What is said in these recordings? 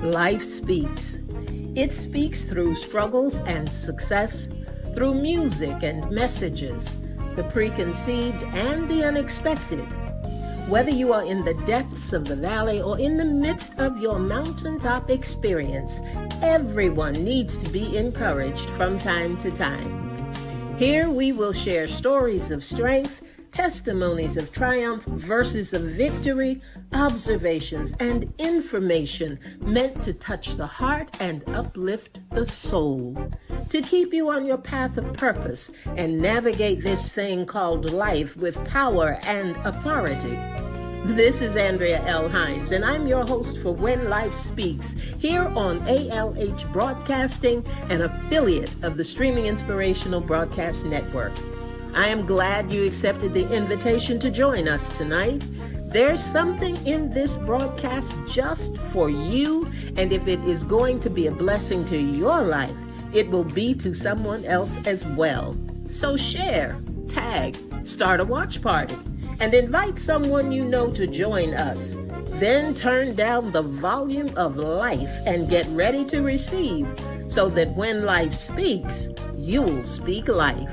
Life speaks. It speaks through struggles and success, through music and messages, the preconceived and the unexpected. Whether you are in the depths of the valley or in the midst of your mountaintop experience, everyone needs to be encouraged from time to time. Here we will share stories of strength, testimonies of triumph, verses of victory, observations, and information meant to touch the heart and uplift the soul, to keep you on your path of purpose and navigate this thing called life with power and authority. This is Andrea L. Hines, and I'm your host for When Life Speaks, here on ALH Broadcasting, an affiliate of the Streaming Inspirational Broadcast Network. I am glad you accepted the invitation to join us tonight. There's something in this broadcast just for you, and if it is going to be a blessing to your life, it will be to someone else as well. So share, tag, start a watch party, and invite someone you know to join us. Then turn down the volume of life and get ready to receive, so that when life speaks, you'll speak life.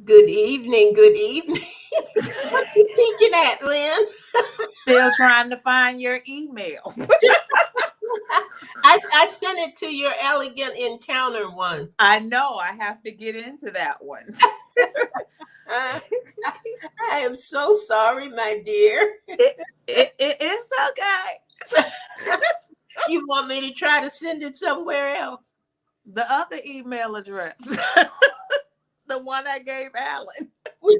Good evening, good evening. What you peeking at, Lynn? Still trying to find your email. I sent it to your elegant encounter one. I know, I have to get into that one. I am so sorry, my dear. It's okay. You want me to try to send it somewhere else? The other email address. The one I gave Alan. What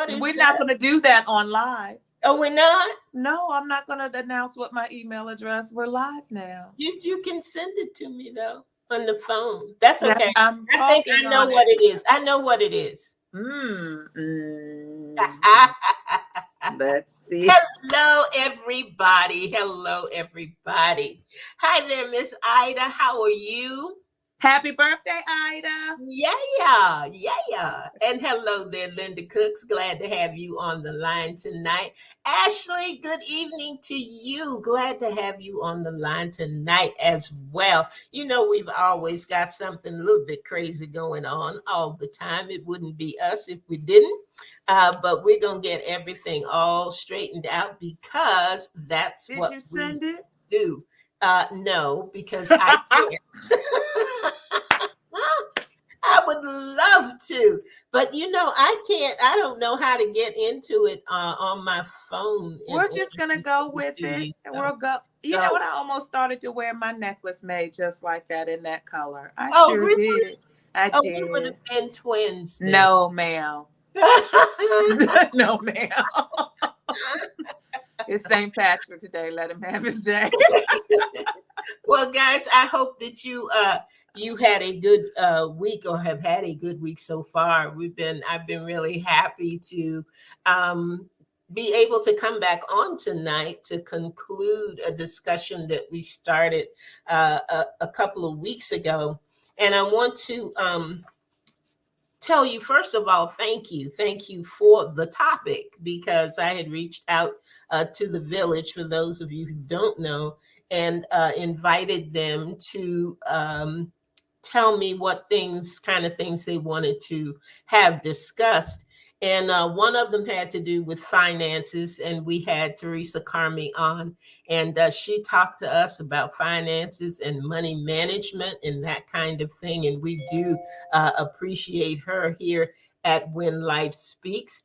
is We're that? not going to do that on live. Oh, we're not? No, I'm not going to announce what my email address. We're live now. You can send it to me, though, on the phone. That's okay. I think I know what it is. I know what it is. Let's see. Hello, everybody. Hello, everybody. Hi there, Miss Ida. How are you? Happy birthday, Ida. Yeah. And hello there, Linda Cooks. Glad to have you on the line tonight. Ashley, good evening to you. Glad to have you on the line tonight as well. You know, we've always got something a little bit crazy going on all the time. It wouldn't be us if we didn't. But we're going to get everything all straightened out because that's what you send it? Do. No, because I can't. I would love to, but I can't. I don't know how to get into it on my phone. We're just gonna go with it, and we'll go. You know what? I almost started to wear my necklace made just like that in that color. I sure really? did. I did. We would have been twins. Then. No, ma'am. No, ma'am. It's St. Patrick today. Let him have his day. Well, guys, I hope that you had a good week or have had a good week so far. I've been really happy to be able to come back on tonight to conclude a discussion that we started a couple of weeks ago. And I want to tell you, first of all, thank you for the topic, because I had reached out to the village, for those of you who don't know, and invited them to tell me what kind of things they wanted to have discussed. And one of them had to do with finances, and we had Teresa Carmi on, and she talked to us about finances and money management and that kind of thing. And we do appreciate her here at When Life Speaks.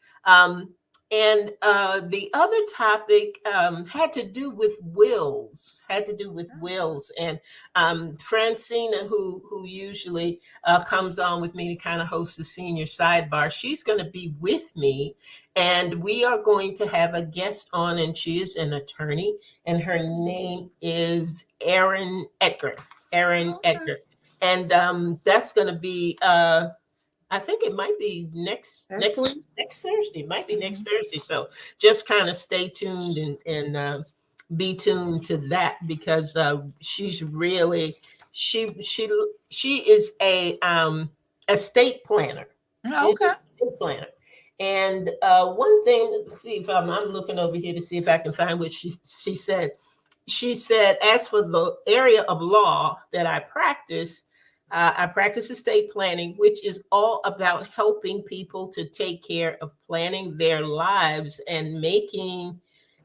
And the other topic had to do with wills. And Francina, who usually comes on with me to kind of host the senior sidebar, she's going to be with me. And we are going to have a guest on, and she is an attorney, and her name is Erin Edgar. and that's going to be. I think it might be That's sweet. next Thursday. It might be Mm-hmm. next Thursday. So just kind of stay tuned and be tuned to that, because she's really she is a estate planner. Oh, She's an okay. estate planner. And one thing, let's see if I'm looking over here to see if I can find what she said. She said, as for the area of law that I practice estate planning, which is all about helping people to take care of planning their lives and making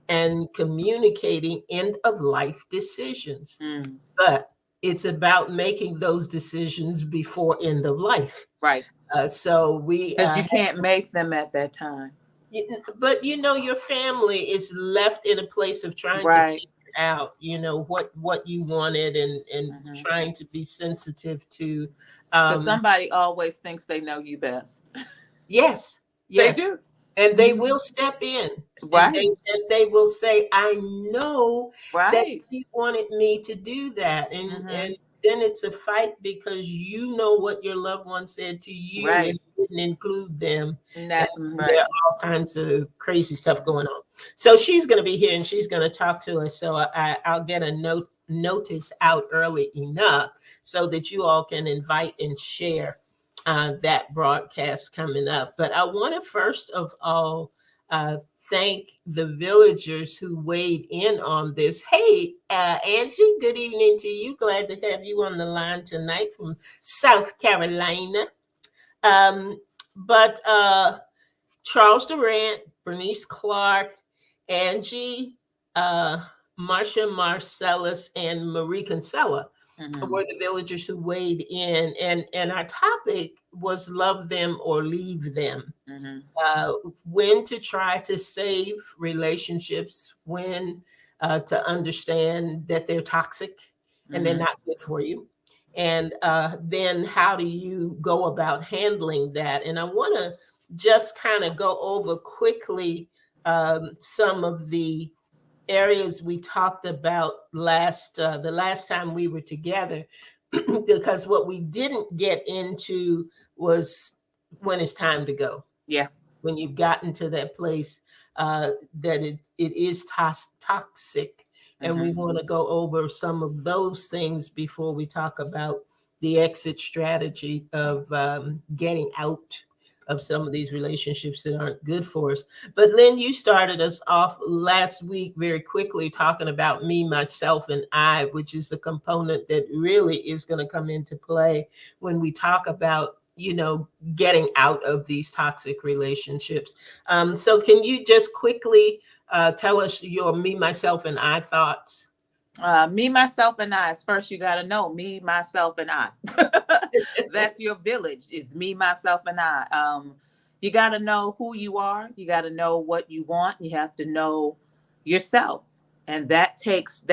and communicating end of life decisions. Mm, But it's about making those decisions before end of life. right. So we Because you can't make them at that time. but your family is left in a place of trying to Right. figure out what you wanted, and Mm-hmm. trying to be sensitive to Because um somebody always thinks they know you best. yes, They yes, do. and they Mhm. will step in, and Right. they will say, I know that Right. she wanted me to do that, Mm-hmm. and then it's a fight because you know what your loved one said to you Right. and didn't include them, and there Right. are all kinds of crazy stuff going on. So she's going to be here and she's going to talk to us, so I'll get a notice out early enough so that you all can invite and share that broadcast coming up. But I want to first of all uh, thank the villagers who weighed in on this. Hey, Angie, good evening to you. Glad to have you on the line tonight from South Carolina. Um, but Charles Durant, Bernice Clark, Angie, uh, Marcia Marcellus, and Marie Kinsella Mm-hmm. were the villagers who weighed in, and our topic was love them or leave them. Mm-hmm. uh, when to try to save relationships, when to understand that they're toxic and they're Mm-hmm. not good for you. And then how do you go about handling that? And I want to just kind of go over quickly some of the areas we talked about the last time we were together, because what we didn't get into was when it's time to go, Yeah. when you've gotten to that place that it is toxic. And we Mm-hmm. want to go over some of those things before we talk about the exit strategy of getting out of some of these relationships that aren't good for us. But Lynn, you started us off last week very quickly talking about me, myself, and I, which is a component that really is going to come into play when we talk about getting out of these toxic relationships. So can you just quickly tell us your me, myself, and I thoughts? Me, myself, and I. First, you got to know me, myself, and I. That's your village. It's me, myself, and I. You got to know who you are. You got to know what you want. You have to know yourself, and that takes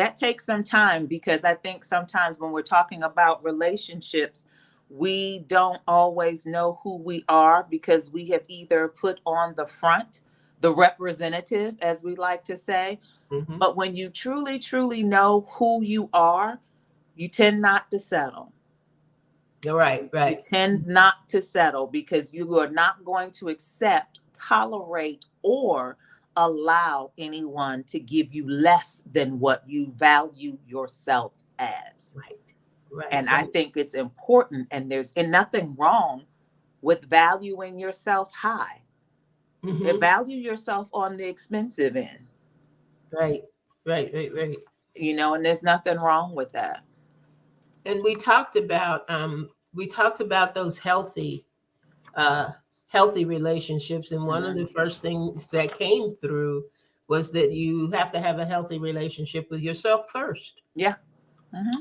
some time, because I think sometimes when we're talking about relationships, we don't always know who we are, because we have either put on the front, the representative, as we like to say. Hmm. But when you truly, truly know who you are, you tend not to settle. Right, You right. tend not to settle, because you are not going to accept, tolerate, or allow anyone to give you less than what you value yourself as. Right, right, And I right. think it's important, and there's nothing wrong with valuing yourself high. Hmm. Value yourself on the expensive end, Right, right, right, right. and there's nothing wrong with that. And we talked about those uh, healthy relationships, and one of Mhm. the first things that came through was that you have to have a healthy relationship with yourself first, Yeah. Hmm.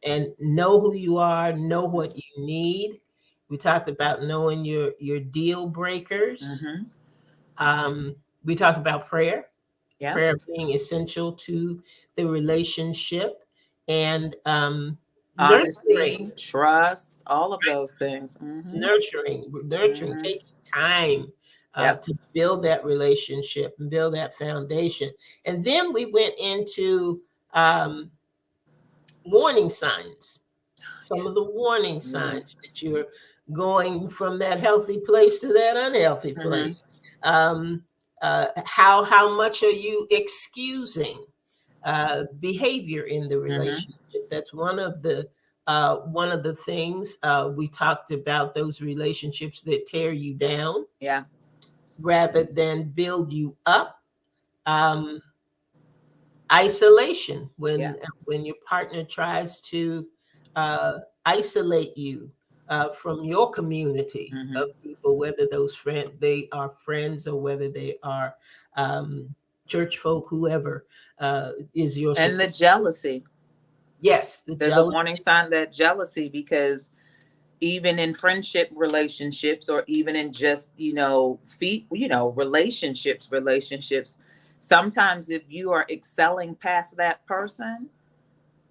and know who you are, know what you need. We talked about knowing your deal breakers. Hmm. Um, we talked about Yep. prayer being essential to the relationship, and nurturing, Honesty, trust, all of those things. Hmm. nurturing, Hmm. taking time Yep. to build that relationship and build that foundation. And then we went into um, warning signs. some of the warning Mm-hmm. signs that you're going from that healthy place to that unhealthy Mm-hmm. place. Um, how much are you excusing behavior in the Mm-hmm. relationship? That's one of the things we talked about. Those relationships that tear you down Yeah. rather than build you up. Um, Isolation, Yeah. when your partner tries to isolate you from your community Mm-hmm. of people, whether those they are friends or whether they are church folk, whoever is your And the support. jealousy. Yes, the There's a jealousy. warning sign, that jealousy, because even in friendship relationships, or even in just, relationships, sometimes if you are excelling past that person,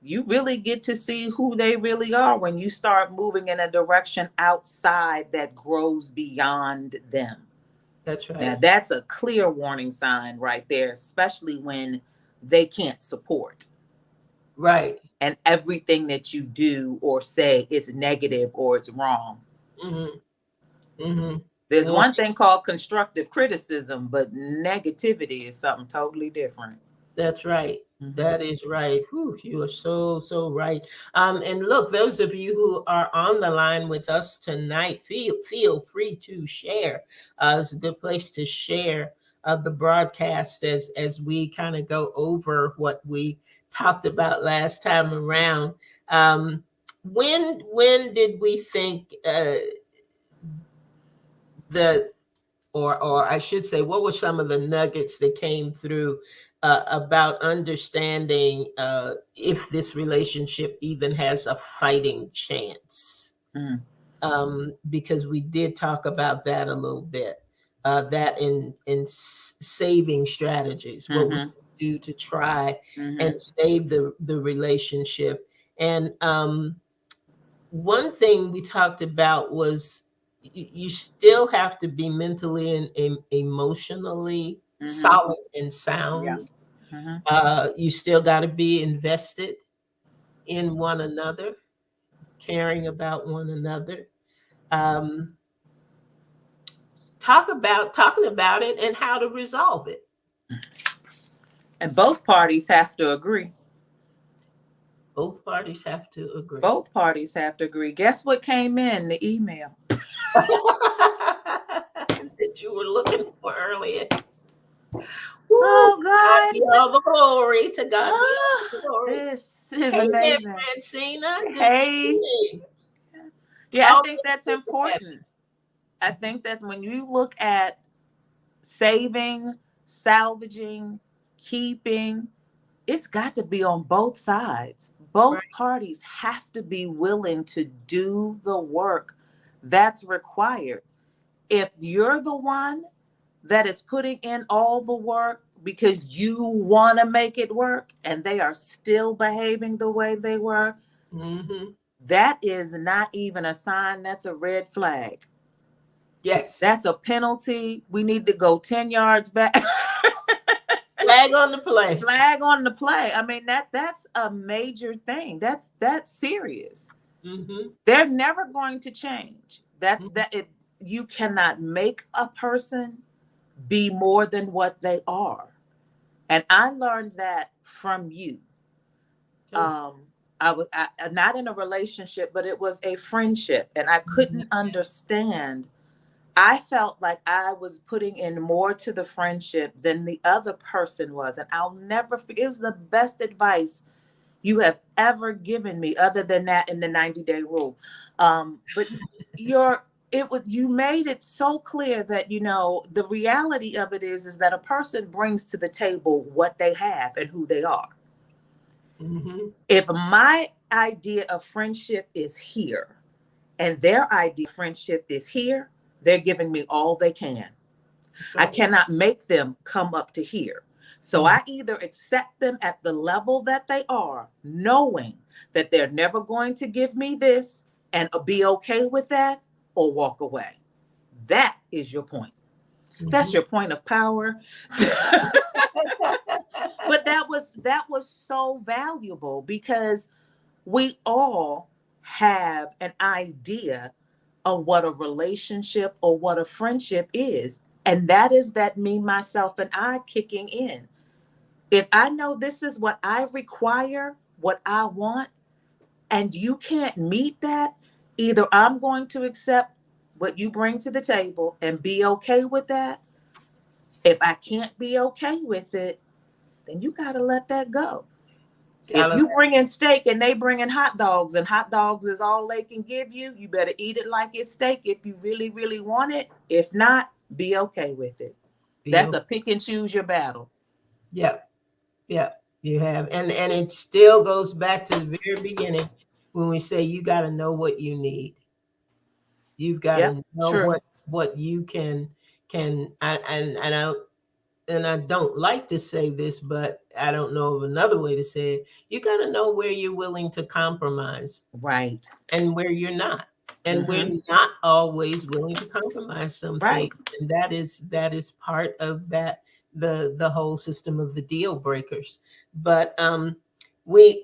you really get to see who they really are when you start moving in a direction outside that grows beyond them. That's Now, right. that's a clear warning sign right there, especially when they can't support Right. and everything that you do or say is negative or it's wrong. Mm-hmm. Mm-hmm. There's No, one thing called constructive criticism, but negativity is something totally different. that's right. Mm-hmm. That is right. Whew, you are so right. And look, those of you who are on the line with us tonight, feel free to share. It's a good place to share the broadcast as we kind of go over what we talked about last time around. Um, when did we think the or I should say, what were some of the nuggets that came through about understanding if this relationship even has a fighting chance? Mm-hmm. Because we did talk about that a little bit. That in saving strategies, what we Mm-hmm. do to try and Mm-hmm. save the relationship. And one thing we talked about was you still have to be mentally and emotionally Mm-hmm. solid and Yeah. sound. Mm-hmm. You still got to be invested in one another, caring about one another. Um, talking about it and how to resolve it. And both parties have to agree. Both parties have to agree. Both parties have to agree. Guess what came in the email? That you were looking for earlier. Woo, Oh, God God. be all the glory. To God be all Oh, the glory. this is Hey there, amazing. Francina. Good Hey. evening. Yeah, I All think that's things in heaven. important. I think that when you look at saving, salvaging, keeping, it's got to be on both sides. Right. Both parties have to be willing to do the work that's required. If you're the one that is putting in all the work because you want to make it work and they are still behaving the way they were, Mm-hmm. that is not even a sign, that's a red flag. Yes. That's a penalty. We need to go 10 yards back. Flag on the play. Flag on the play. I mean, that's a major thing. That's serious. Mm-hmm. They're never going to change. That Mm-hmm. that it You cannot make a person be more than what they are. And I learned that from you. Oh. I was not in a relationship, but it was a friendship, and I Mhm. couldn't understand. I felt like I was putting in more to the friendship than the other person was. And I'll never forget, it was the best advice you have ever given me, other than that in the 90-day rule. But you made it so clear that, the reality of it is that a person brings to the table what they have and who they are. Mm-hmm. If my idea of friendship is here and their idea of friendship is here, they're giving me all they can. That's I right. cannot make them come up to here. So Mm-hmm. I either accept them at the level that they are, knowing that they're never going to give me this and be okay with that, or walk away. That is your point. That's Mm-hmm. your point of power. But that was so valuable, because we all have an idea of what a relationship or what a friendship is. And that is that me, myself, and I kicking in. If I know this is what I require, what I want, and you can't meet that, either I'm going to accept what you bring to the table and be okay with that. If I can't be okay with it, then you got to let that go. If Gotta, you bring in steak and they bring in hot dogs and hot dogs is all they can give you, you better eat it like it's steak if you really, really want it. If not, be okay with it. be That's okay. a pick and choose your battle. Yeah, yeah, you have. And it still goes back to the very beginning when we say you got to know what you need. You've got Yep, to know true. what you can and I don't like to say this, but I don't know of another way to say it. You got to know where you're willing to compromise Right. and where you're not. And we're Mm-hmm. not always willing to compromise some Right. things. And that is part of that, the whole system of the deal breakers. But we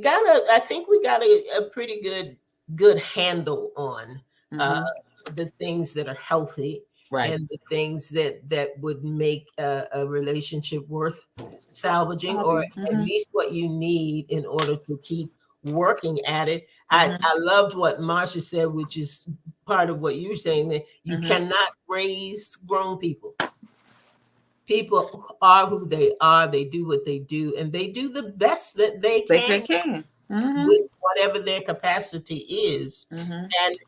got I think we got a pretty good handle on uh Mm-hmm. the things that are healthy Right. and the things that would make a relationship worth salvaging, or Bobby. at Mm-hmm. least what you need in order to keep working at it. Mm-hmm. I loved what Marsha said, which is part of what you're saying, that you Mm-hmm. cannot raise grown people. People are who they are, they do what they do, and they do the best that they They can can. Mm-hmm. with whatever their capacity is. Mm-hmm.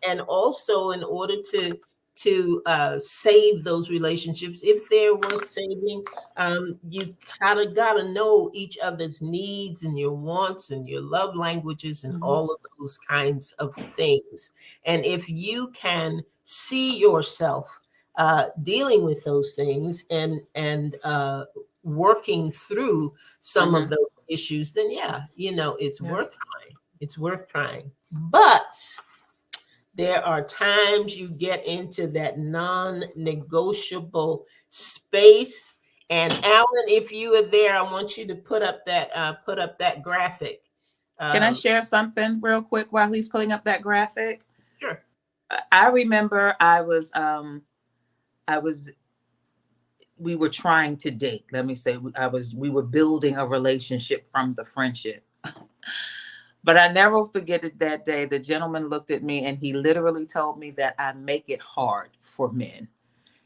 And also, in order to save those relationships, if they're worth saving, you kind of got to know each other's needs and your wants and your love languages and Mm-hmm. all of those kinds of things. And if you can see yourself dealing with those things and working through some of Mm-hmm. those issues, then yeah, it's Yeah. worth trying. It's worth trying. But there are times you get into that non-negotiable space. And Alan, if you are there, I want you to put up that graphic. Can I Um, share something real quick while he's pulling up that graphic? sure. I remember I was we were trying to date. Let me say we were building a relationship from the friendship. But I never forget it that day. The gentleman looked at me and he literally told me that I make it hard for men.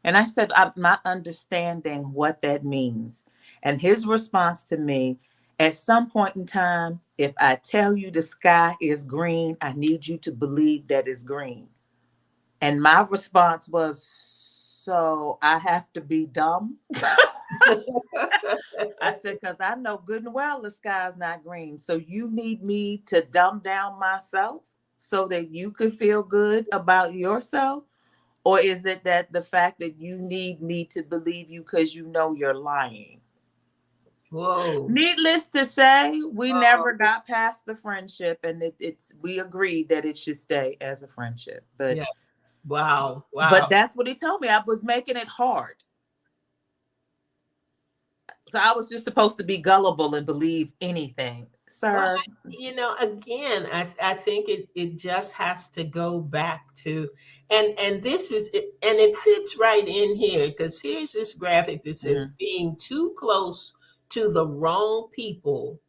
And I said, I'm not understanding what that means. And his response to me, at some point in time, if I tell you the sky is green, I need you to believe that it's green. And my response was, so I have to be dumb? I said, because I know good and well the sky's not green. So you need me to dumb down myself so that you could feel good about yourself? Or is it that the fact that you need me to believe you because you know you're lying? Whoa. Needless to say, we Oh, never got past the friendship, and it's we agreed that it should stay as a friendship. yeah. Wow. But Wow. that's what he told me. I was making it hard. So I was just supposed to be gullible and believe anything. Well, Sir. again, I think it just has to go back to, and this is it, and it fits right in here, because here's this graphic that says Mm. being too close to the wrong people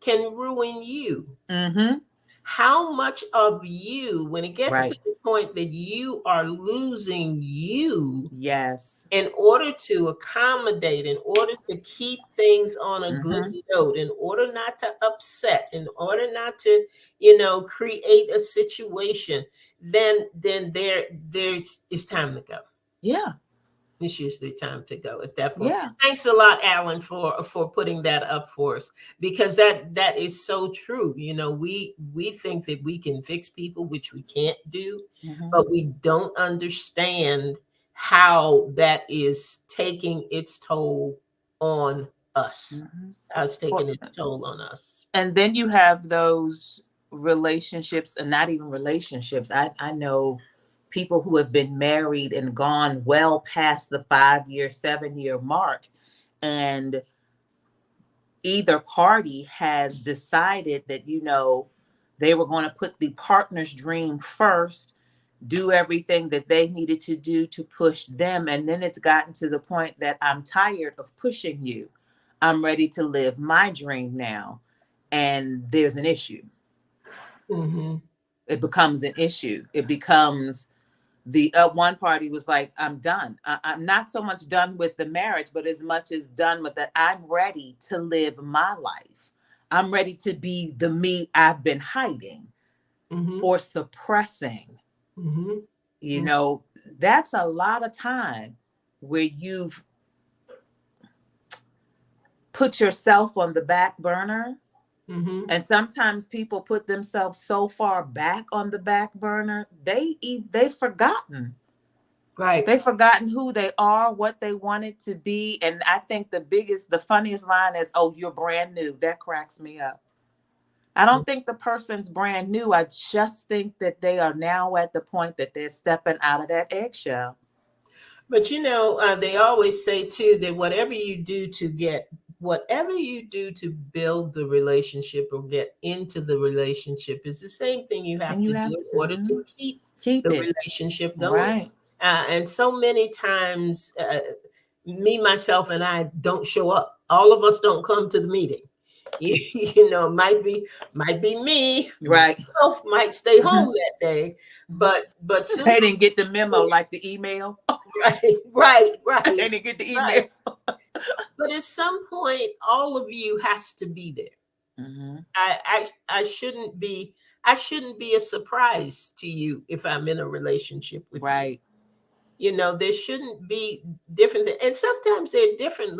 can ruin you. Mm-hmm. How much of you, when it gets to Right. the point that you are losing you, Yes. in order to accommodate, in order to keep things on a good Mm-hmm. note, in order not to upset, in order not to, create a situation, then there's it's time to go. Yeah. It's usually time to go at that point. Yeah. Thanks a lot, Alan, for putting that up for us, because that is so true. We think that we can fix people, which we can't do, Mm-hmm. but we don't understand how that is taking its toll on us. Mm-hmm. How it's taking Well, its toll on us. and then you have those relationships, and not even relationships. I know people who have been married and gone well past the 5 year, 7 year mark, and either party has decided that, They were going to put the partner's dream first, do everything that they needed to do to push them. And then it's gotten to the point that I'm tired of pushing you. I'm ready to live my dream now. And there's an issue. Mm-hmm. It becomes an issue. It becomes the one party was like, I'm done. I'm not so much done with the marriage, but as much as done with that, I'm ready to live my life. I'm ready to be the me I've been hiding Mm-hmm. or suppressing. Mm-hmm. You know, that's a lot of time where you've put yourself on the back burner. Mm-hmm. And sometimes people put themselves so far back on the back burner, they've forgotten. Right. They've forgotten who they are, what they wanted to be. And I think the funniest line is, "Oh, you're brand new." That cracks me up. I don't think the person's brand new. I just think that they are now at the point that they're stepping out of that eggshell. But they always say too that whatever you do to build the relationship or get into the relationship is the same thing you have And you to do have in order to keep keep the it. relationship going. Right. And so many times, me, myself, and I don't show up. All of us don't come to the meeting. Might be me. Right. Myself might stay home that day, but soon. They didn't get the memo like the email. Right. They didn't get the email. Right. But at some point, all of you has to be there. Mm-hmm. I shouldn't be a surprise to you if I'm in a relationship with you. Right. There shouldn't be different and sometimes they're different,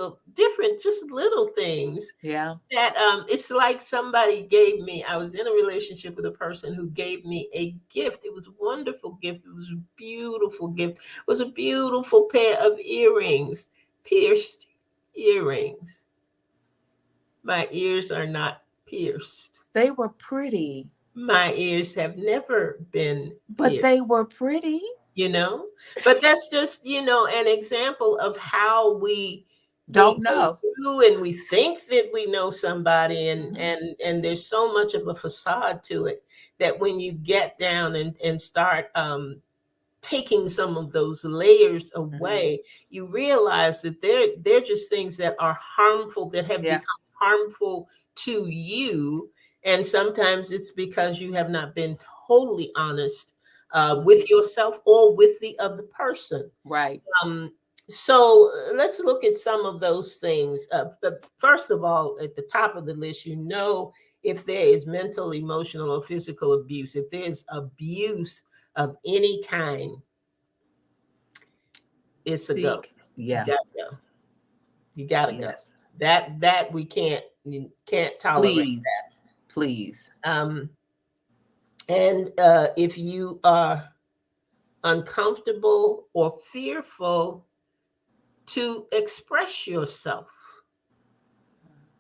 just little things. Yeah. That it's like I was in a relationship with a person who gave me a gift. It was a wonderful gift. It was a beautiful gift. It was a beautiful pair of earrings, pierced earrings. My ears are not pierced. They were pretty. My ears have never been But pierced. they were pretty. But that's just, an example of how we Don't know. go through and we think that we know somebody and there's so much of a facade to it that when you get down and start taking some of those layers away, you realize that they're just things that are harmful, that have become harmful to you. And sometimes it's because you have not been totally honest with yourself or with the other person. Right. So let's look at some of those things. But first of all, at the top of the list, if there is mental, emotional, or physical abuse, if there's abuse of any kind, it's a go. Yeah. You gotta go. You gotta Yes. go. That we can't tolerate that. Please. And if you are uncomfortable or fearful to express yourself.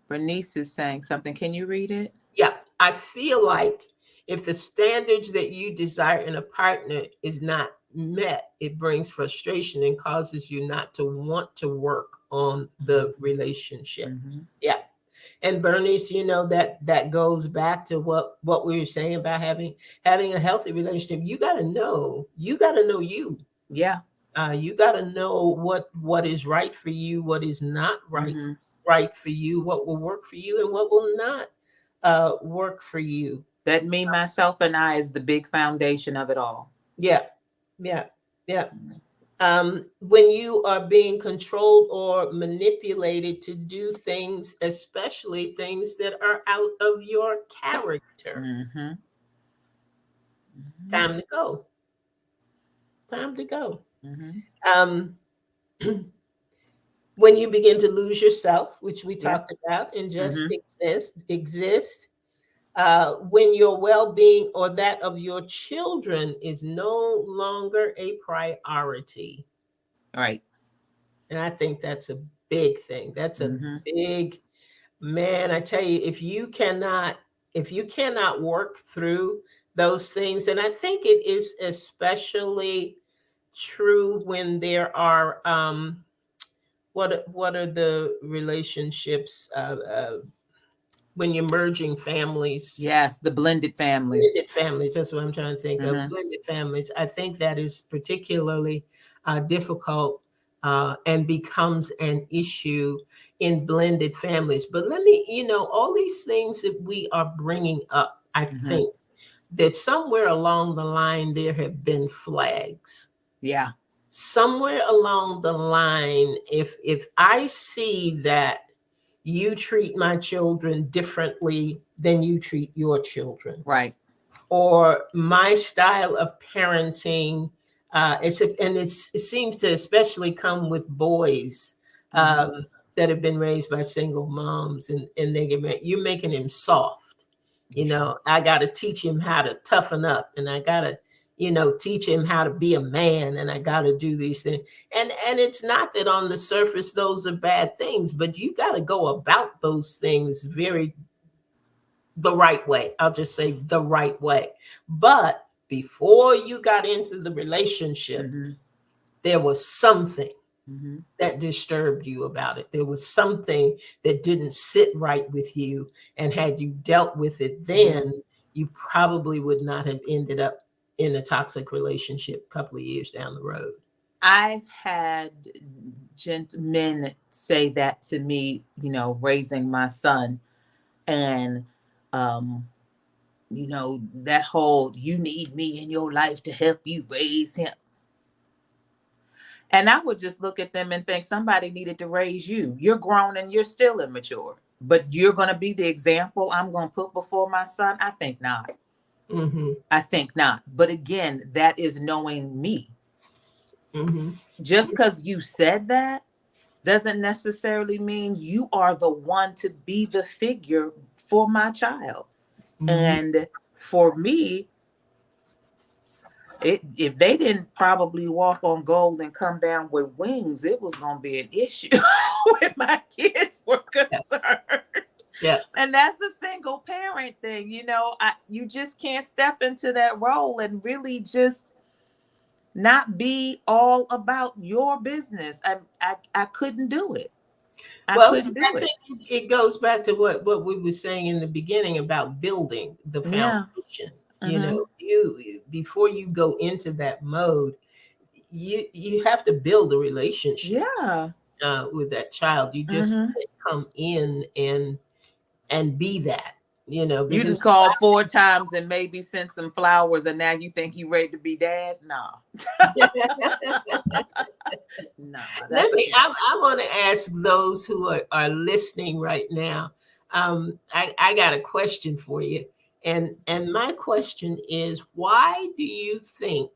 Bernice is saying something. Can you read it? Yeah, I feel like if the standards that you desire in a partner is not met, it brings frustration and causes you not to want to work on the relationship. Mm-hmm. Yeah. And Bernice, that goes back to what we were saying about having a healthy relationship. You got to know you. Yeah. You got to know what is right for you, what is not right for you, what will work for you and what will not work for you. That me, myself, and I is the big foundation of it all. Yeah. When you are being controlled or manipulated to do things, especially things that are out of your character. Mm-hmm. Time to go. Mm-hmm. When you begin to lose yourself, which we talked about, and just exist, when your well-being or that of your children is no longer a priority. Right. And I think that's a big thing. That's a big, man, I tell you, if you cannot work through those things, and I think it is especially true when there are what are the relationships when you're merging families. Yes, the blended family. Blended families, that's what I'm trying to think of. Mhm. Blended families. I think that is particularly difficult and becomes an issue in blended families. But let me, all these things that we are bringing up, I Mhm. think that somewhere along the line there have been flags. Yeah. Somewhere along the line, if I see that you treat my children differently than you treat your children, Right. or my style of parenting, it seems to especially come with boys Mhm. that have been raised by single moms, and they get married. You're making him soft. I got to teach him how to toughen up, and I got to, teach him how to be a man, and I got to do these things. And it's not that on the surface those are bad things, but you got to go about those things the right way. I'll just say the right way. But before you got into the relationship, Mhm. there was something Mhm. that disturbed you about it. There was something that didn't sit right with you. And had you dealt with it then, you probably would not have ended up in a toxic relationship a couple of years down the road. I've had gentlemen say that to me, raising my son. And, that whole, you need me in your life to help you raise him. And I would just look at them and think somebody needed to raise you. You're grown and you're still immature, but you're going to be the example I'm going to put before my son? I think not. Mm-hmm. I think not. But again, that is knowing me. Mm-hmm. Just because you said that doesn't necessarily mean you are the one to be the figure for my child. Mm-hmm. And for me, if they didn't probably walk on gold and come down with wings, it was going to be an issue when my kids were concerned. Yeah. And that's a single parent thing. You just can't step into that role and really just not be all about your business. I couldn't do it. Well, Couldn't do I it. think it goes back to what we were saying in the beginning about building the Yeah. foundation. Mhm. You before you go into that mode, you have to build a relationship Yeah. with that child. You just Mhm. can't come in and be that, You didn't because call 4 times and maybe send some flowers, and now you think you ready to be dad? No. No, that's a I want to ask those who are listening right now. I got a question for you. And my question is, why do you think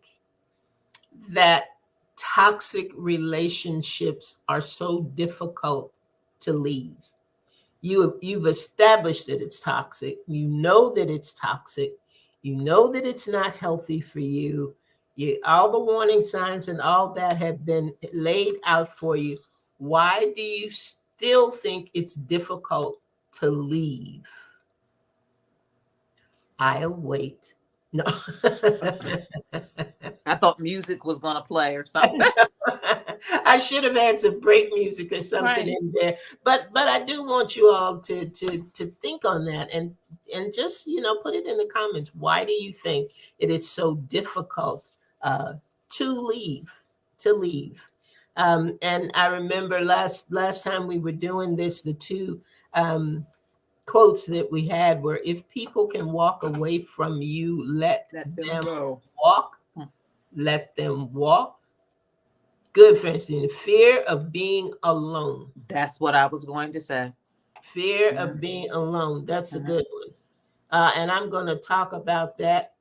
that toxic relationships are so difficult to leave? You've established that it's toxic. You know that it's toxic. You know that it's not healthy for you. All the warning signs and all that have been laid out for you. Why do you still think it's difficult to leave? I'll wait. No. I thought music was gonna play or something. I should have had some break music or something Right. in there, but I do want you all to think on that and just put it in the comments. Why do you think it is so difficult to leave? To leave? And I remember last time we were doing this, the two quotes that we had were, "If people can walk away from you, let Let them them go. walk." Let them walk. Good, Francine. Fear of being alone. That's what I was going to say. Fear Mhm. of being alone. That's a Mhm. good one. And I'm going to talk about that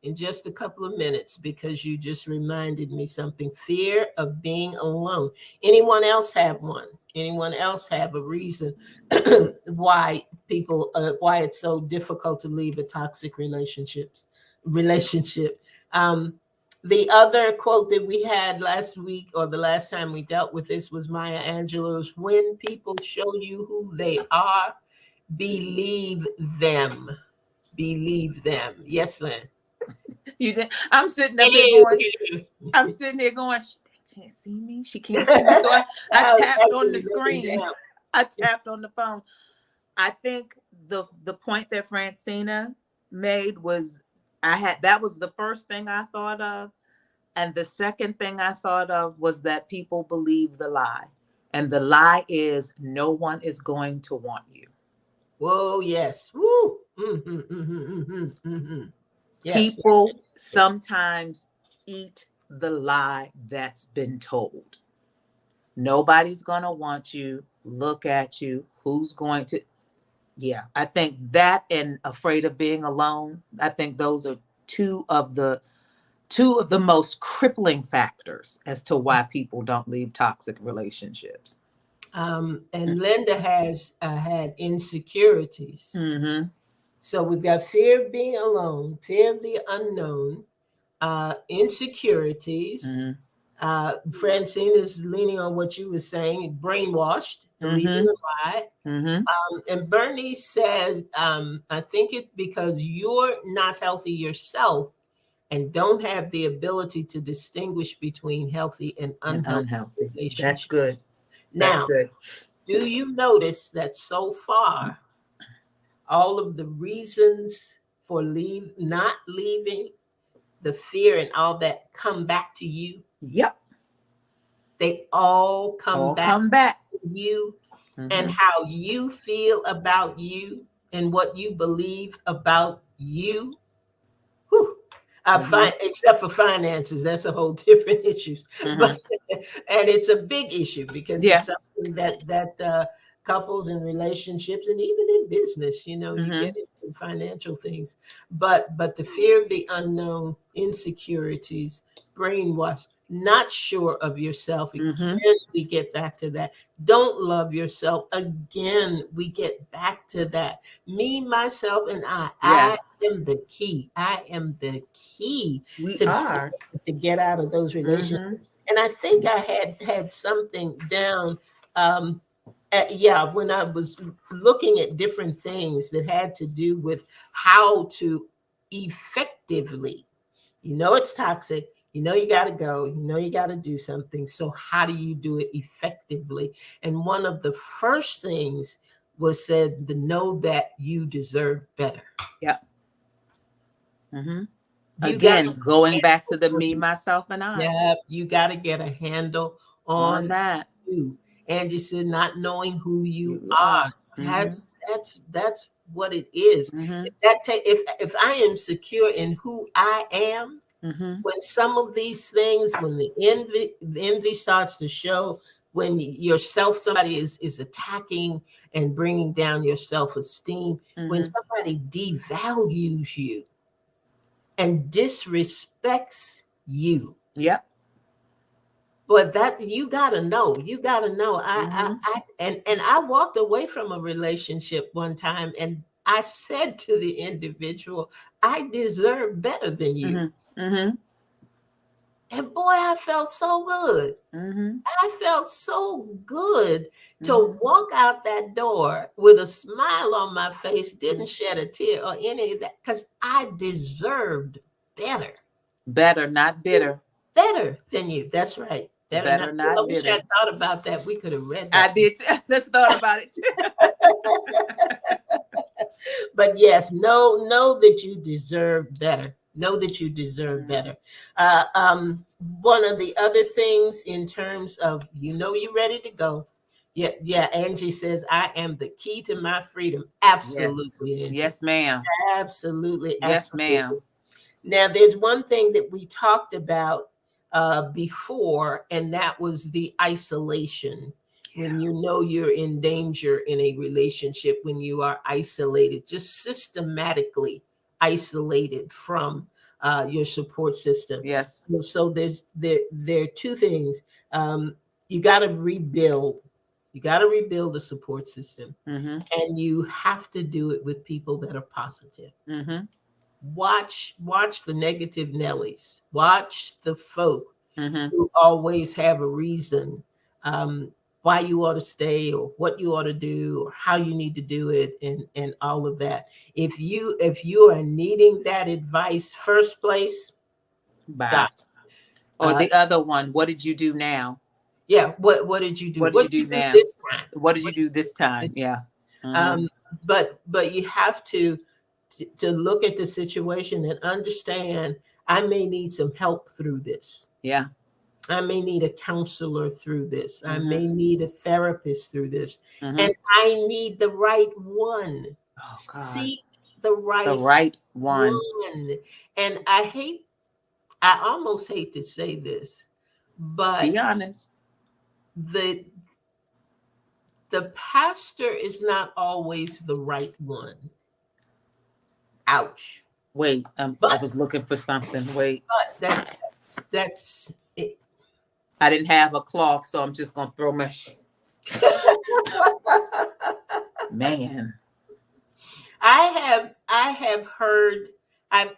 in just a couple of minutes because you just reminded me something. Fear of being alone. Anyone else have one? Anyone else have a reason why why it's so difficult to leave a toxic relationship? The other quote that we had last week, or the last time we dealt with this, was Maya Angelou's, "When people show you who they are, believe them." Believe them. Yes, Lynn. You did. I'm sitting up here It going. is. I'm sitting there going. She can't see me. She can't see me. So I I was tapped on actually the looking screen. down. I tapped on the phone. I think the point that Francina made was that was the first thing I thought of. And the second thing I thought of was that people believe the lie. And the lie is no one is going to want you. Whoa, yes. Woo. Mm-hmm, mm-hmm, mm-hmm, mm-hmm. Yes. People sometimes eat the lie that's been told. Nobody's going to want you. Look at you. Who's going to? Yeah, I think that and afraid of being alone. I think those are two of the most crippling factors as to why people don't leave toxic relationships. And Linda has had insecurities. Mm-hmm. So we've got fear of being alone, fear of the unknown, insecurities. Francine is leaning on what you were saying, brainwashed, believing a lie. And Bernie said, I think it's because you're not healthy yourself and don't have the ability to distinguish between healthy and unhealthy relationships. That's good. Now, do you notice that so far, all of the reasons for not leaving, the fear and all that come back to you? Yep. They all come back to you and how you feel about you and what you believe about you. Whew. Except for finances, that's a whole different issue. But, and it's a big issue because it's something that couples and relationships and even in business, you get into financial things. But the fear of the unknown, insecurities, brainwashed, not sure of yourself. Again, we get back to that. Don't love yourself. Again, we get back to that. Me, myself, and I. Yes. I am the key. I am the key to get out of those relationships. And I think I had something down. When I was looking at different things that had to do with how to effectively, it's toxic. You got to go. You got to do something. So how do you do it effectively? And one of the first things was said to know that you deserve better. Yeah. Again, going back to the me, myself, and I. Yeah, you got to get a handle on that. You. Angie said, not knowing who you are. That's what it is. If I am secure in who I am, when some of these things, when the envy starts to show, when somebody is attacking and bringing down your self-esteem, when somebody devalues you and disrespects you. Yep. But that you gotta know. I walked away from a relationship one time and I said to the individual, I deserve better than you. And boy, I felt so good. I felt so good to walk out that door with a smile on my face, didn't shed a tear or any of that, because I deserved better. Better, not bitter. Better than you. That's right. Better not I wish I thought about that. We could have read that. I did. Just thought about it too. But yes, know that you deserve better. Know that you deserve better. One of the other things in terms of, you're ready to go. Yeah. Angie says, I am the key to my freedom. Absolutely. Yes, Angie. Yes, ma'am. Absolutely. Yes, ma'am. Now, there's one thing that we talked about before, and that was the isolation. When you're in danger in a relationship, when you are isolated, just systematically isolated from your support system. Yes. So there are two things. You got to rebuild. You got to rebuild the support system, and you have to do it with people that are positive. Watch the negative Nellies. Watch the folk who always have a reason why you ought to stay or what you ought to do or how you need to do it and all of that. If you are needing that advice, first place, bye. Or the other one, what did you do now? Yeah, what did you do? What did you do now? This time? What did you do this time? Yeah. but you have to look at the situation and understand I may need some help through this. Yeah. I may need a counselor through this. I Mm-hmm. may need a therapist through this. Mm-hmm. And I need the right one. Oh God. Seek the The right right one. one. And I almost hate to say this, but Be honest. the the pastor is not always the right one. Ouch. Wait, I But was looking for something. Wait. that's it. I didn't have a cloth, so I'm just gonna throw my man. I've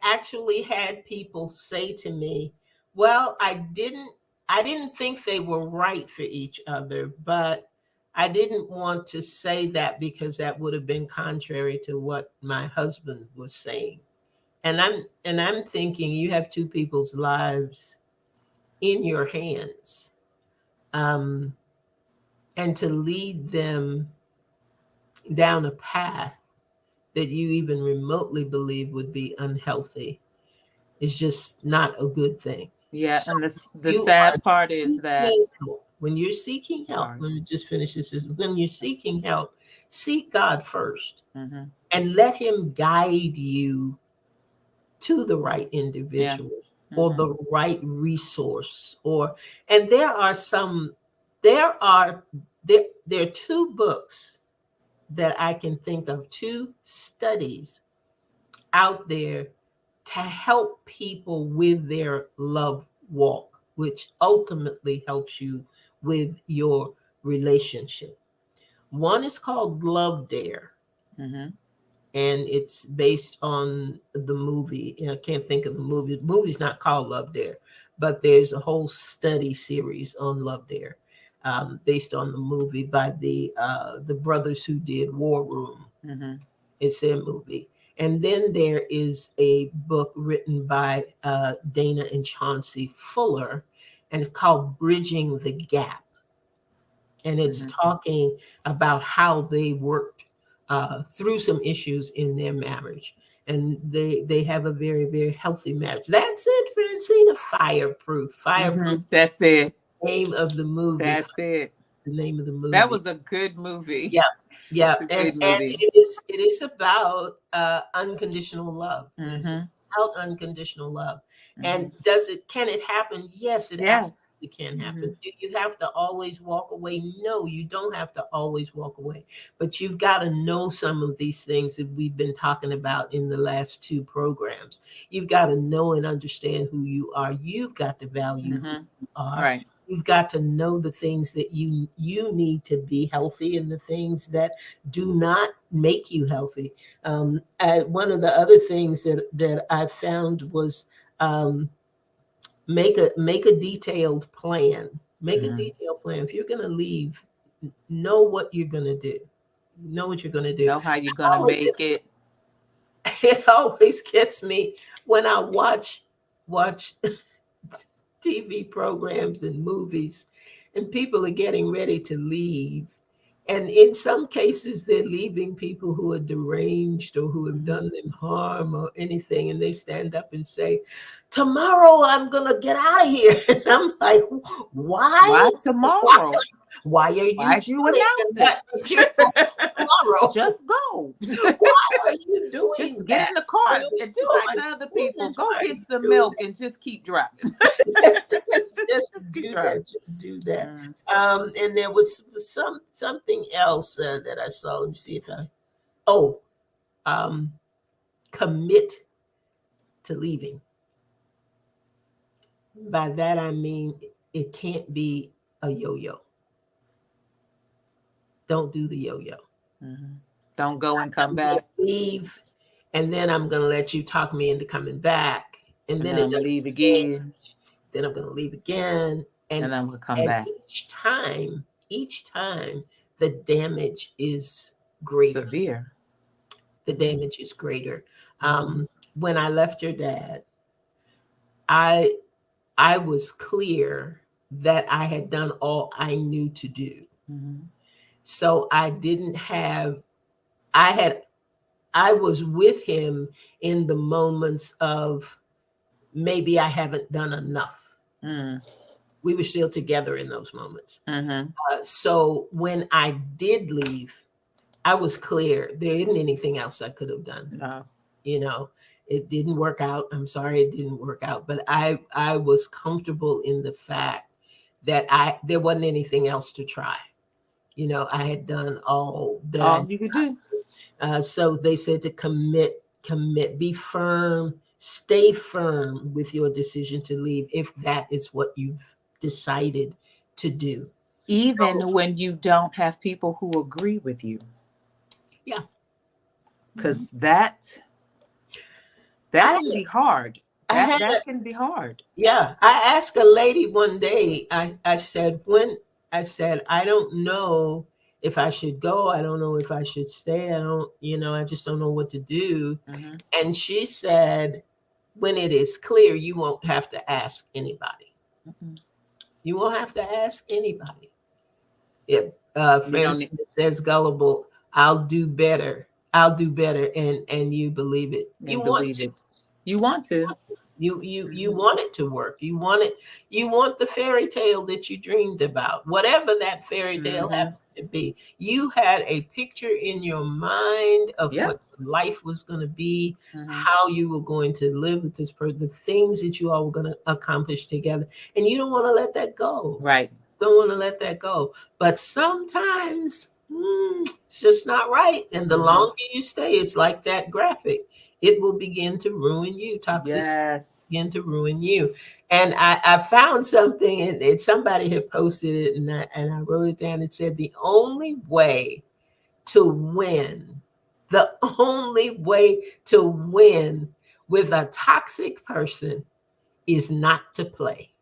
actually had people say to me, well, I didn't think they were right for each other, but I didn't want to say that because that would have been contrary to what my husband was saying. And I'm thinking you have two people's lives in your hands. Um, and to lead them down a path that you even remotely believe would be unhealthy is just not a good thing. Yeah, So and the you sad are part is that seeking help. When you're seeking help, sorry. let me just finish this. When you're seeking help, seek God first Mm-hmm. and let Him guide you to the right Yeah. individual or Mm-hmm. the right resource. And there are two books that I can think of, two studies out there to help people with their love walk, which ultimately helps you with your relationship. One is called Love Dare, Mm-hmm. and it's based on the movie. I can't think of the movie. The movie's not called Love Dare, but there's a whole study series on Love Dare, based on the movie by the brothers who did War Room. Mm-hmm. It's their movie. And then there is a book written by Dana and Chauncey Fuller, and it's called Bridging the Gap. And it's Mm-hmm. talking about how they worked through some issues in their marriage. And they have a very, very healthy marriage. That's it, Francina. Fireproof. Fireproof. Mm-hmm. That's it. Name of the movie. That's it. The name of the movie. That was a good movie. Yeah. Yeah, It's a and good movie. it is about unconditional love. It is Mm-hmm. about unconditional love. Mm-hmm. And can it happen? Yes, it Yes. absolutely can Mm-hmm. happen. Do you have to always walk away? No, you don't have to always walk away. But you've got to know some of these things that we've been talking about in the last two programs. You've got to know and understand who you are. You've got to value who Mm-hmm. you are. Right. You've got to know the things that you need to be healthy and the things that do not make you healthy. One of the other things that I found was make a detailed plan. Make a Mm-hmm. detailed plan. If you're going to leave, know what you're going to do. Know what you're going to do. Know how you're gonna make it. It always gets me when I watch TV programs and movies, and people are getting ready to leave. And in some cases, they're leaving people who are deranged or who have done them harm or anything. And they stand up and say, tomorrow I'm going to get out of here. And I'm like, Why why? tomorrow? Why are you Why'd you doing announce that? Tomorrow. Just go. Why are you doing Just that? get in the car Really? and do Oh like my the other people. goodness, Go why are get you some doing milk and just keep driving. just keep do driving. that. Just do that. Mm. And there was something else that I saw. Let me see if um, commit to leaving. By that I mean it can't be a yo-yo. Don't do the yo-yo. Mm-hmm. Don't go and come I'm gonna back. leave, and then I'm gonna let you talk me into coming back, and And then then it I'm gonna doesn't leave again. change. Then I'm gonna leave again, And and I'm gonna come and back. each time the damage is greater. Severe. The damage is greater. Mm-hmm. When I left your dad, I was clear that I had done all I knew to do. Mm-hmm. So I had I was with him in the moments of maybe I haven't done enough. Mm. We were still together in those moments. Mm-hmm. So when I did leave, I was clear. There isn't anything else I could have done. No. You know, it didn't work out. I'm sorry it didn't work out. But I was comfortable in the fact that there wasn't anything else to try. You know, I had done all that All you could do. so they said to commit, be firm, stay firm with your decision to leave if that is what you've decided to do. Even So, when you don't have people who agree with you. yeah. Because Mhm. that I can be hard. I had That can be hard. Yeah, I asked a lady one day, I said, I said, I don't know if I should go. I don't know if I should stay. I don't, I just don't know what to do. Mm-hmm. And she said, when it is clear, you won't have to ask anybody. Mm-hmm. You won't have to ask anybody. If, for You don't need instance, it says gullible, I'll do better. I'll do better. And you believe it. You and want believe to. it. You want to. You Mm-hmm. want it to work. You want the fairy tale that you dreamed about, whatever that fairy tale Mm-hmm. happened to be. You had a picture in your mind of Yep. what life was going to be, Mm-hmm. how you were going to live with this person, the things that you all were going to accomplish together, and you don't want to let that go. Right. Don't want to let that go. But sometimes it's just not right. And the Mm-hmm. longer you stay, it's like that graphic. It will begin to ruin you. Toxicity begin Yes. to ruin you. And I found something, and somebody had posted it, and I wrote it down. It said the only way to win, the only way to win with a toxic person is not to play.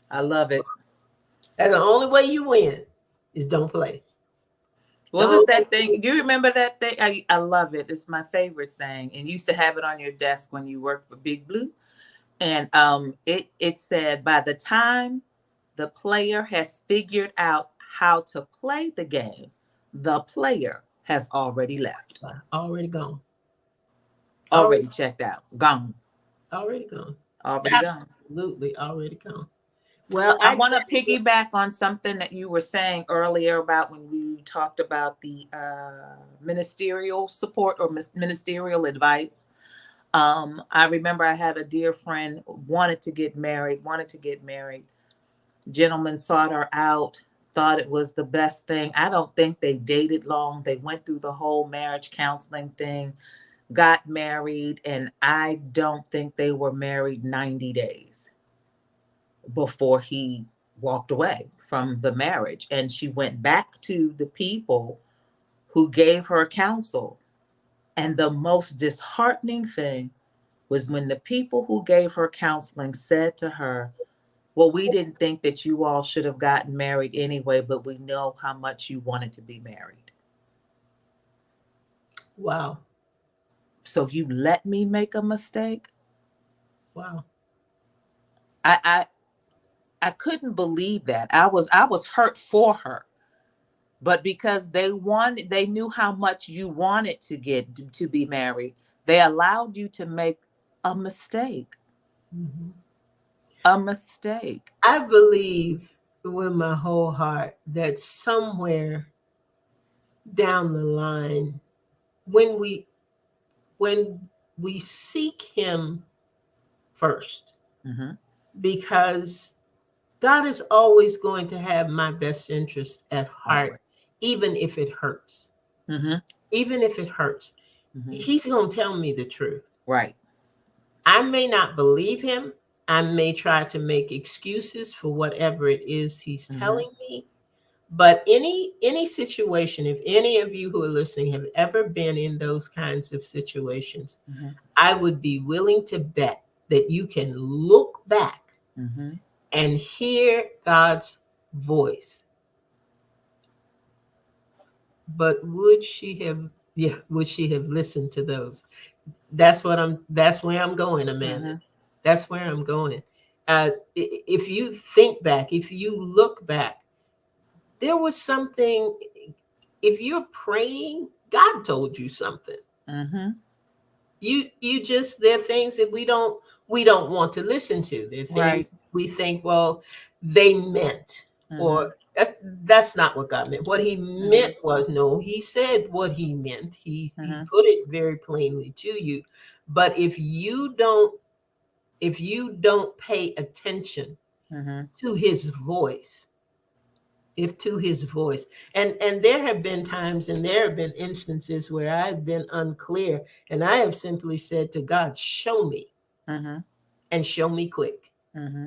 I love it. That's the only way you win is don't play. What was Don't. that thing? Do you remember that thing? I love it. It's my favorite saying. And you used to have it on your desk when you worked for Big Blue. And it said, by the time the player has figured out how to play the game, the player has already left. Already gone. Already checked out. Gone. Already gone. Already gone. Absolutely already gone. Well, I I want tell to you, piggyback on something that you were saying earlier about when we talked about the ministerial support or ministerial advice. I remember I had a dear friend wanted to get married. Gentleman sought her out, thought it was the best thing. I don't think they dated long. They went through the whole marriage counseling thing, got married, and I don't think they were married 90 days before he walked away from the marriage. And she went back to the people who gave her counsel. And the most disheartening thing was when the people who gave her counseling said to her, well, we didn't think that you all should have gotten married anyway, but we know how much you wanted to be married. wow, So you let me make a mistake? wow. I I, I couldn't believe that. I was hurt for her. But because they knew how much you wanted to get to be married, they allowed you to make a mistake. Mhm. A mistake. I believe with my whole heart that somewhere down the line, when we when we seek Him first, Mm-hmm. because God is always going to have my best interest at heart, Always. even if it hurts. Mm-hmm. Even if it hurts, Mm-hmm. He's going to tell me the truth. Right. I may not believe him. I may try to make excuses for whatever it is he's Mm-hmm. telling me. But any situation, if any of you who are listening have ever been in those kinds of situations, Mm-hmm. I would be willing to bet that you can look back Mm-hmm. and hear God's voice. But would she have listened to those? That's where I'm going, Amanda. Mm-hmm. That's where I'm going. If you think back, if you look back, there was something. If you're praying God told you something. Mm-hmm. You just, there are things that we don't want to listen to. There are Right. things we think, well, they meant, Mm-hmm. or that's not what God meant. What he Mm-hmm. meant was, no, he said what he meant. He Mm-hmm. put it very plainly to you. But if you don't pay attention Mm-hmm. to his voice, if to his voice, and there have been times and there have been instances where I've been unclear, and I have simply said to God, show me, Mm-hmm. and show me quick. Mm-hmm.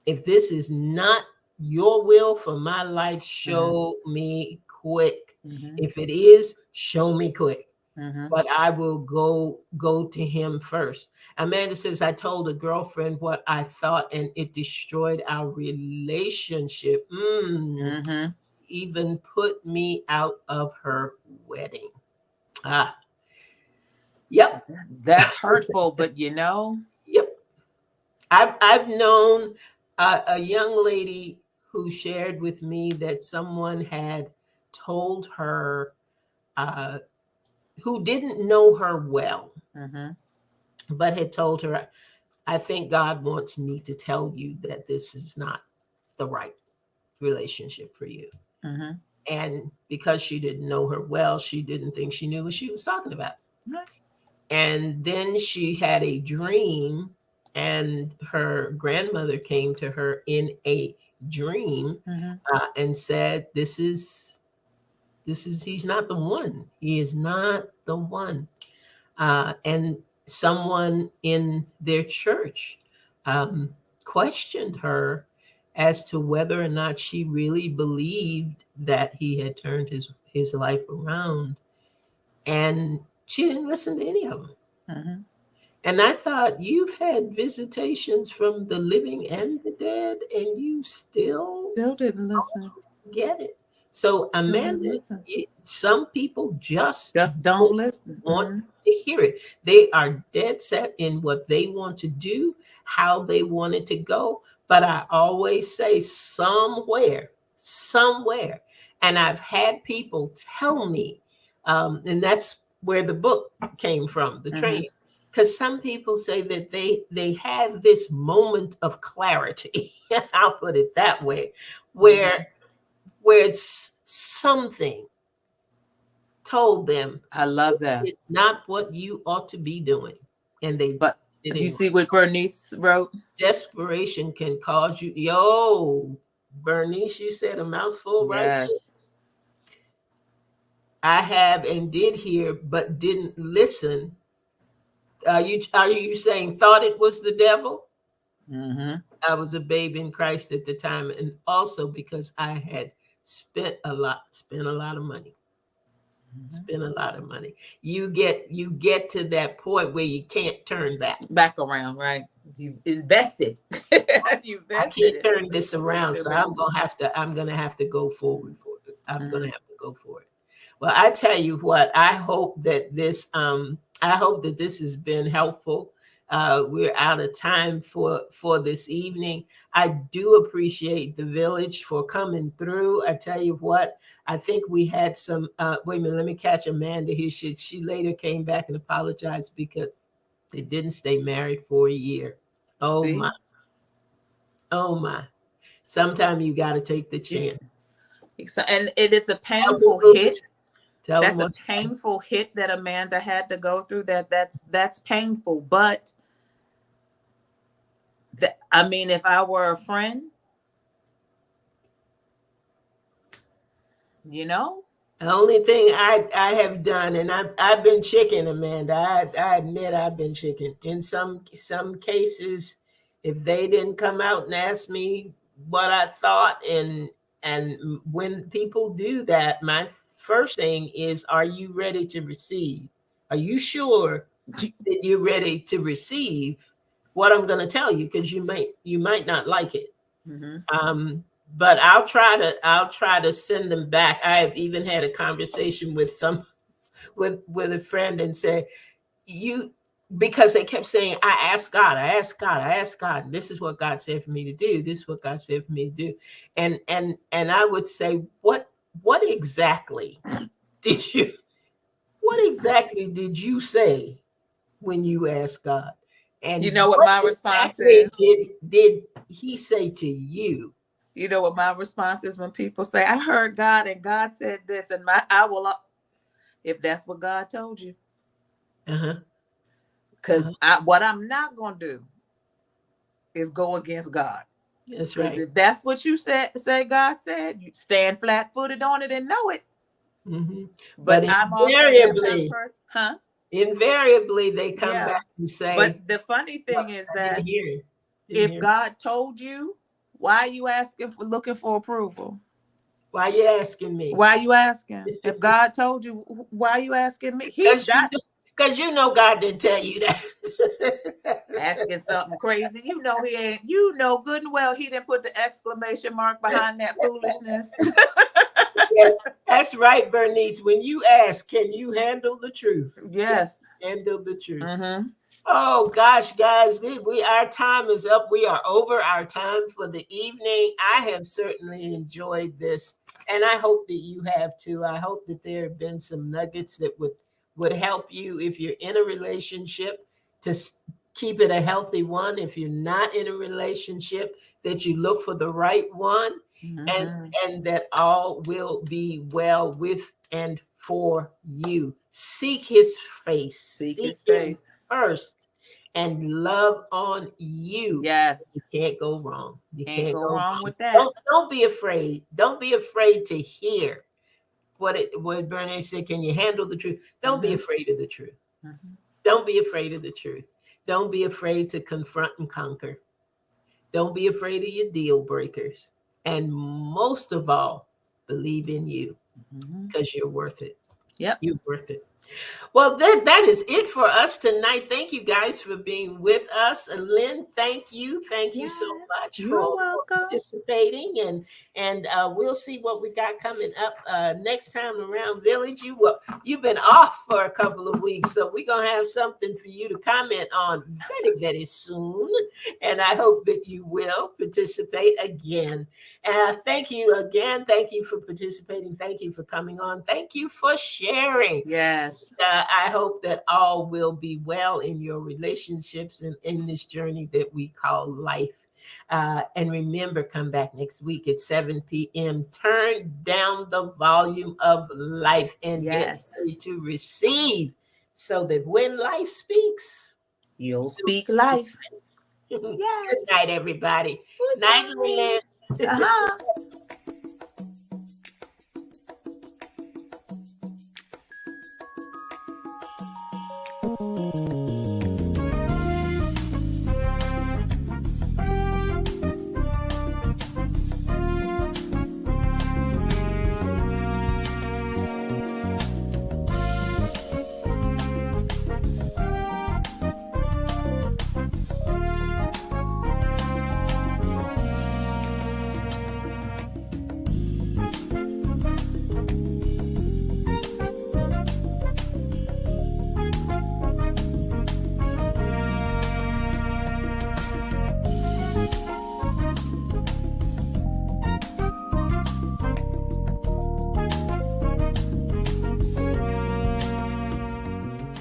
If this is not your will for my life, Mm-hmm. show me quick. Mm-hmm. If it is, show me quick. Mm-hmm. But I will go to him first. Amanda says, I told a girlfriend what I thought, and it destroyed our relationship. Mm-hmm. Even put me out of her wedding. Ah, yep, That's hurtful, but you know. yep. I've known a young lady who shared with me that someone had told her, uh, who didn't know her well, Mm-hmm. but had told her, I think God wants me to tell you that this is not the right relationship for you. Mm-hmm. And because she didn't know her well, she didn't think she knew what she was talking about. Right. And then she had a dream, and her grandmother came to her in a dream, Mm-hmm. and said, this is he's not the one. He is not the one. And someone in their church um, questioned her as to whether or not she really believed that he had turned his life around, and she didn't listen to any of them. Mm-hmm. And I thought, you've had visitations from the living and the dead, and you still Still didn't listen. get it. So, Still didn't Amanda, listen. some people just Just don't don't listen. want Mm-hmm. to hear it. They are dead set in what they want to do, how they want it to go. But I always say, somewhere. And I've had people tell me, and that's where the book came from, the Mm-hmm. training. Because some people say that they have this moment of clarity. I'll put it that way, Mm-hmm. where it's something told them, I love this that. is not what you ought to be doing. And they But did you anyway. see what Bernice wrote? Desperation can cause you, yo, Bernice, you said a mouthful right there. Yes. I have and did hear, but didn't listen. Are you saying thought it was the devil? Mm-hmm. I was a babe in Christ at the time, and also because I had spent a lot of money. Mm-hmm. Spend a lot of money. You get to that point where you can't turn back. Back around, right? You invested. You I invested can't it. turn this Can't around, turn so back. I'm gonna have to go forward for it. I'm gonna Mm-hmm. have to go for it. Well, I tell you what, I hope that this has been helpful. We're out of time for this evening. I do appreciate the village for coming through. I tell you what, I think we had some. Wait a minute, let me catch Amanda here. She later came back and apologized because they didn't stay married for a year. Oh my, See? oh my. Sometimes you got to take the You, chance. and it is a Tell painful people the hit. truth. Tell them That's a what's painful hit that Amanda had to go through. That's painful. But I mean, if I were a friend, you know. the only thing I have done, and I've been chicken, Amanda. I admit I've been chicken in some cases. If they didn't come out and ask me what I thought, and when people do that, my first thing is, are you ready to receive? Are you sure that you're ready to receive what I'm going to tell you? Because you might not like it. Mm-hmm. But I'll try to send them back. I have even had a conversation with a friend and said, you, because they kept saying, I asked God, this is what God said for me to do, this is what God said for me to do. And I would say, what exactly did you what exactly did you say when you asked God? And You know what what my response exactly is? did he say to you? You know what my response is when people say, I heard God and God said this, and I will, if that's what God told you. Uh-huh. Because what I'm not going to do is go against God. That's Because right. if that's what you say God said, you stand flat footed on it and know it. Mm-hmm. But But I'm also that kind of person. invariably, they come Yeah. back and say, But the funny well, thing is I didn't that hear it. if God told you, why are you asking for looking for approval? Why are you asking me? Why are you asking? If God told you, why are you asking me? Because you know God didn't tell you that. Asking something crazy. You know he ain't, you know good and well he didn't put the exclamation mark behind that foolishness. Yes, that's right, Bernice. When you ask, can you handle the truth? Yes. Handle the truth. Mm-hmm. Oh gosh, guys, our time is up. We are over our time for the evening. I have certainly enjoyed this, and I hope that you have too. I hope that there have been some nuggets that would help you if you're in a relationship to keep it a healthy one. If you're not in a relationship, that you look for the right one, and that all will be well with and for you. Seek his face. Seek his him face first and love on you. Yes. You can't go wrong. You Can't go wrong with that. Don't be afraid. Don't be afraid to hear what Bernie said. Can you handle the truth? Don't be afraid of the truth. Don't be afraid of the truth. Don't be afraid to confront and conquer. Don't be afraid of your deal breakers. And most of all, believe in you because you're worth it. Yep. You're worth it. Well, that is it for us tonight. Thank you guys for being with us. And Lynn, thank you. Thank you so much for participating. And we'll see what we got coming up next time around Village. You've been off for a couple of weeks, so we're going to have something for you to comment on very, very soon. And I hope that you will participate again. Thank you again. Thank you for participating. Thank you for coming on. Thank you for sharing. Yes. I hope that all will be well in your relationships and in this journey that we call life. And remember, come back next week at 7 p.m. Turn down the volume of life and get ready to receive so that when life speaks, you'll speak life. Yes. Good night, everybody. Good night, Lynn.